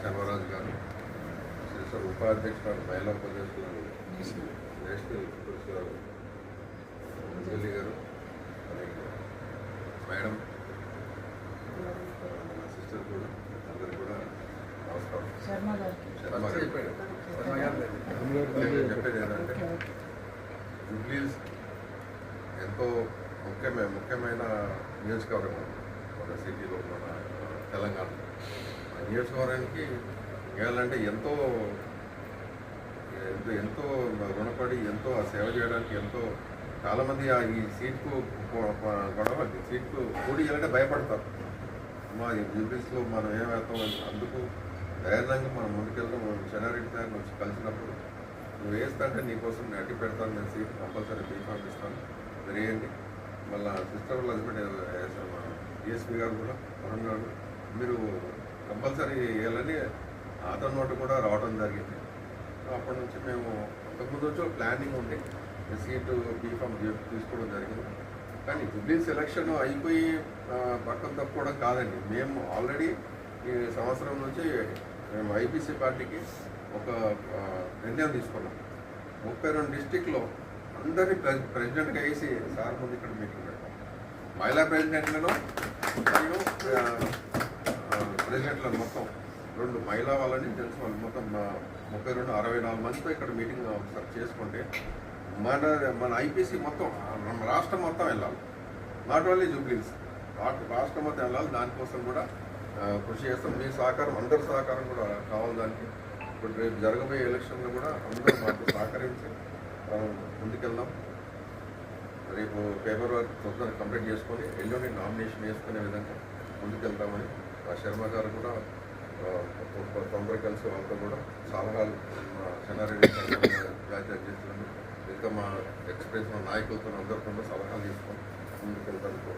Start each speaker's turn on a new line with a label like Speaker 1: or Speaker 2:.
Speaker 1: శర్వరాజు గారు, సిస్టర్ ఉపాధ్యక్షురాలు మహిళా ఉపాధ్యక్షులు నేషనల్ గారు అంజలి గారు, మేడం సిస్టర్ కూడా అందరికి కూడా నమస్కారం. చెప్పేది ఏంటంటే జూబ్లీస్ ఎంతో ముఖ్యమైన నియోజకవర్గం మన సిటీలో, మన తెలంగాణ. ఆ నియోజకవర్గానికి వెళ్ళాలంటే ఎంతో రుణపడి ఎంతో ఆ సేవ చేయడానికి ఎంతో చాలామంది ఈ సీట్కు గొడవ సీట్కు కూడి వెళ్ళంటే భయపడతారు. మా జూబ్లీస్లో మనం ఏం వేస్తాం అందుకు ధైర్యంగా మనం ముందుకెళ్తాం. చెన్నారెడ్డి సార్ వచ్చి కలిసినప్పుడు నువ్వు వేస్తా నీకోసం నేను అడ్డు పెడతాను, నేను సీట్ కంపల్సరీ బీఫామ్ ఇస్తాను, మీరు వేయండి. మళ్ళీ సిస్టర్ వాళ్ళ హస్బెండ్ డిఎస్పీ గారు కూడా వరుణ్ గారు మీరు కంపల్సరీ వేయాలని అతని నోటు కూడా రావడం జరిగింది. అప్పటి నుంచి మేము అంతకుముందు వచ్చి ప్లానింగ్ ఉండి సీటు బీఫామ్ తీసుకోవడం జరిగింది. కానీ జూబ్లీస్ ఎలక్షన్ అయిపోయి పక్కన తప్పుకోవడం కాదండి. మేము ఆల్రెడీ ఈ సంవత్సరం నుంచి మేము ఐపీసీ పార్టీకి ఒక నిర్ణయం తీసుకున్నాం. 32 డిస్టిక్లో అందరినీ ప్రెసిడెంట్గా వేసి సార్ ముందు ఇక్కడ మీటింగ్ పెడతాం. మహిళా ప్రెసిడెంట్లను మరియు ప్రెసిడెంట్లను మొత్తం 2 మహిళా వాళ్ళని తెలిసిన వాళ్ళు మొత్తం 64 మందితో ఇక్కడ మీటింగ్ ఒకసారి చేసుకుంటే మన ఐపీసీ మొత్తం మన రాష్ట్రం మొత్తం వెళ్ళాలి. నాట్ ఓన్లీ జూబ్లీస్, రాష్ట్రం మొత్తం వెళ్ళాలి. దానికోసం కూడా కృషి చేస్తాం. మీ సహకారం, అందరి సహకారం కూడా కావాలి దానికి. ఇప్పుడు రేపు జరగబోయే ఎలక్షన్లో కూడా అందరూ మాకు సహకరించి ముందుకెళ్దాం. రేపు పేపర్ వర్క్ తొందరగా కంప్లీట్ చేసుకొని ఎల్లుండి నామినేషన్ వేసుకునే విధంగా ముందుకెళ్తామని శర్మ గారు కూడా తొందరగా కలిసి వాళ్ళతో కూడా సలహాలు చెన్నారెడ్డి జాతీయ అధ్యక్షులను ఇంకా మా ఎక్స్ప్రెస్ నాయకులతో అందరితో సలహాలు తీసుకొని ముందుకెళ్తాను.